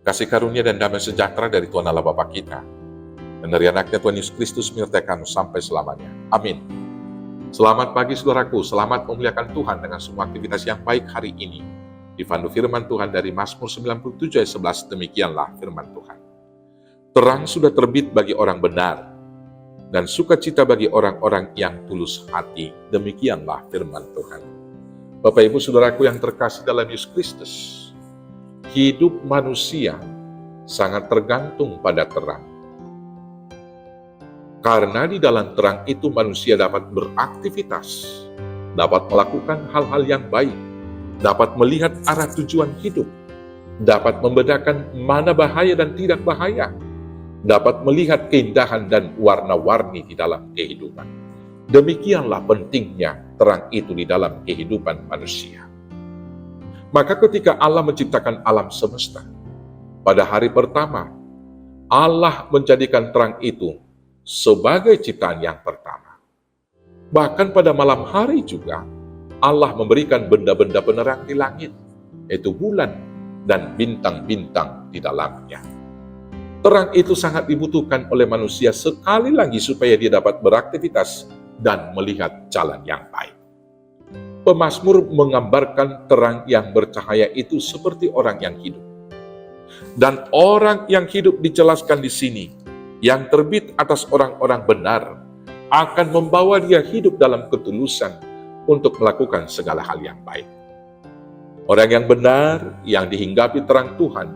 Kasih karunia dan damai sejahtera dari Tuhan Allah Bapa kita dan dari anaknya Tuhan Yesus Kristus menyertai sampai selamanya. Amin. Selamat pagi saudaraku, selamat memuliakan Tuhan dengan semua aktivitas yang baik hari ini. Dipandu firman Tuhan dari Mazmur 97 ayat 11, demikianlah firman Tuhan. Terang sudah terbit bagi orang benar, dan sukacita bagi orang-orang yang tulus hati. Demikianlah firman Tuhan. Bapak Ibu Saudaraku yang terkasih dalam Yesus Kristus, hidup manusia sangat tergantung pada terang. Karena di dalam terang itu manusia dapat beraktivitas, dapat melakukan hal-hal yang baik, dapat melihat arah tujuan hidup, dapat membedakan mana bahaya dan tidak bahaya, dapat melihat keindahan dan warna-warni di dalam kehidupan. Demikianlah pentingnya terang itu di dalam kehidupan manusia. Maka ketika Allah menciptakan alam semesta, pada hari pertama, Allah menjadikan terang itu sebagai ciptaan yang pertama. Bahkan pada malam hari juga, Allah memberikan benda-benda penerang di langit, yaitu bulan dan bintang-bintang di dalamnya. Terang itu sangat dibutuhkan oleh manusia sekali lagi supaya dia dapat beraktivitas dan melihat jalan yang baik. Pemazmur menggambarkan terang yang bercahaya itu seperti orang yang hidup. Dan orang yang hidup dijelaskan di sini, yang terbit atas orang-orang benar, akan membawa dia hidup dalam ketulusan untuk melakukan segala hal yang baik. Orang yang benar, yang dihinggapi terang Tuhan,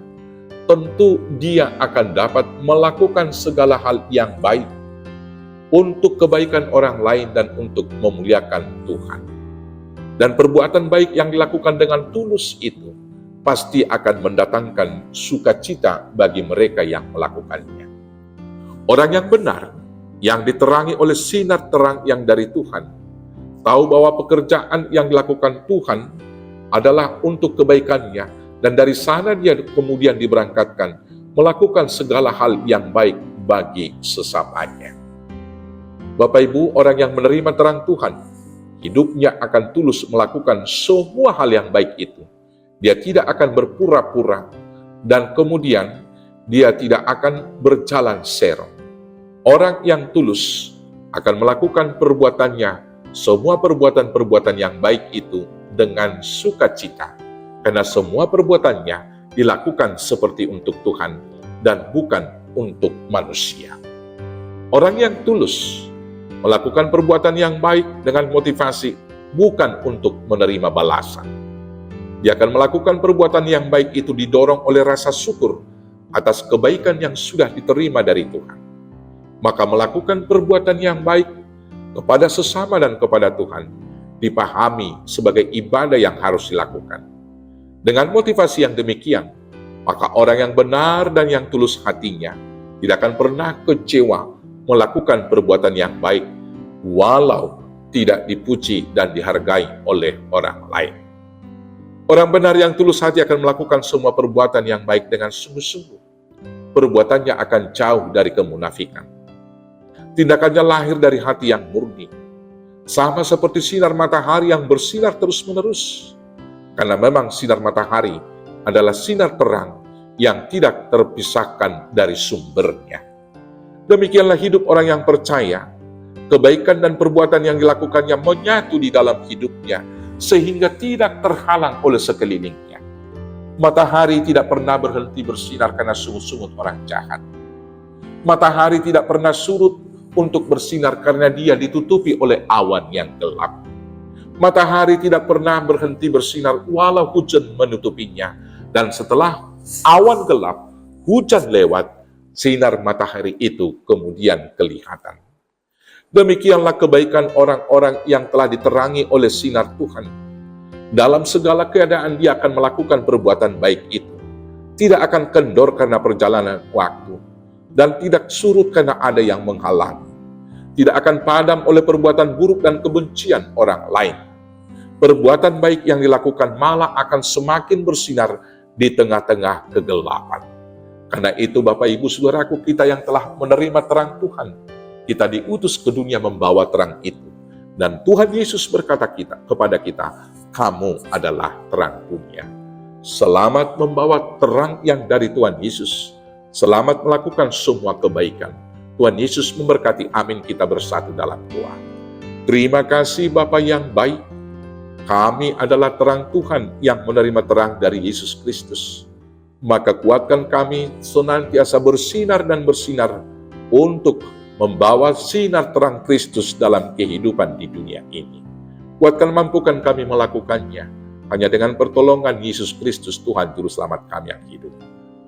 tentu dia akan dapat melakukan segala hal yang baik untuk kebaikan orang lain dan untuk memuliakan Tuhan. Dan perbuatan baik yang dilakukan dengan tulus itu pasti akan mendatangkan sukacita bagi mereka yang melakukannya. Orang yang benar, yang diterangi oleh sinar terang yang dari Tuhan, tahu bahwa pekerjaan yang dilakukan Tuhan adalah untuk kebaikannya, dan dari sana dia kemudian diberangkatkan melakukan segala hal yang baik bagi sesamanya. Bapak Ibu, orang yang menerima terang Tuhan, hidupnya akan tulus melakukan semua hal yang baik itu. Dia tidak akan berpura-pura, dan kemudian dia tidak akan berjalan serong. Orang yang tulus akan melakukan perbuatannya, semua perbuatan-perbuatan yang baik itu dengan sukacita. Karena semua perbuatannya dilakukan seperti untuk Tuhan dan bukan untuk manusia. Orang yang tulus melakukan perbuatan yang baik dengan motivasi bukan untuk menerima balasan. Dia akan melakukan perbuatan yang baik itu didorong oleh rasa syukur atas kebaikan yang sudah diterima dari Tuhan. Maka melakukan perbuatan yang baik kepada sesama dan kepada Tuhan dipahami sebagai ibadah yang harus dilakukan. Dengan motivasi yang demikian, maka orang yang benar dan yang tulus hatinya tidak akan pernah kecewa melakukan perbuatan yang baik, walau tidak dipuji dan dihargai oleh orang lain. Orang benar yang tulus hati akan melakukan semua perbuatan yang baik dengan sungguh-sungguh. Perbuatannya akan jauh dari kemunafikan. Tindakannya lahir dari hati yang murni, sama seperti sinar matahari yang bersinar terus-menerus. Karena memang sinar matahari adalah sinar terang yang tidak terpisahkan dari sumbernya. Demikianlah hidup orang yang percaya, kebaikan dan perbuatan yang dilakukannya menyatu di dalam hidupnya, sehingga tidak terhalang oleh sekelilingnya. Matahari tidak pernah berhenti bersinar karena sungut-sungut orang jahat. Matahari tidak pernah surut untuk bersinar karena dia ditutupi oleh awan yang gelap. Matahari tidak pernah berhenti bersinar walau hujan menutupinya. Dan setelah awan gelap, hujan lewat, sinar matahari itu kemudian kelihatan. Demikianlah kebaikan orang-orang yang telah diterangi oleh sinar Tuhan. Dalam segala keadaan dia akan melakukan perbuatan baik itu. Tidak akan kendor karena perjalanan waktu. Dan tidak surut karena ada yang menghalangi. Tidak akan padam oleh perbuatan buruk dan kebencian orang lain. Perbuatan baik yang dilakukan malah akan semakin bersinar di tengah-tengah kegelapan. Karena itu Bapak Ibu Saudaraku, kita yang telah menerima terang Tuhan, kita diutus ke dunia membawa terang itu. Dan Tuhan Yesus berkata kepada kita, kamu adalah terang dunia. Selamat membawa terang yang dari Tuhan Yesus. Selamat melakukan semua kebaikan. Tuhan Yesus memberkati. Amin. Kita bersatu dalam doa. Terima kasih Bapa yang baik. Kami adalah terang Tuhan yang menerima terang dari Yesus Kristus. Maka kuatkan kami senantiasa bersinar dan bersinar untuk membawa sinar terang Kristus dalam kehidupan di dunia ini. Kuatkan, mampukan kami melakukannya. Hanya dengan pertolongan Yesus Kristus, Tuhan Juru Selamat kami yang hidup.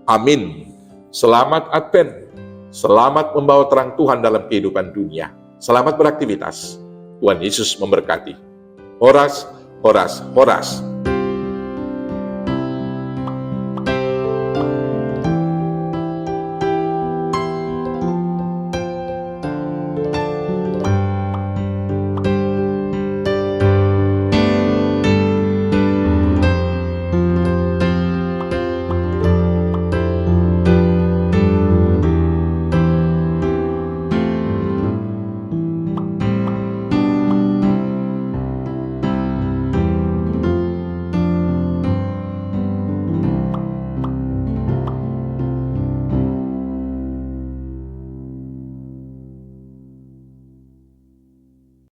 Amin. Selamat Advent. Selamat membawa terang Tuhan dalam kehidupan dunia. Selamat beraktivitas. Tuhan Yesus memberkati. Horas, horas, horas.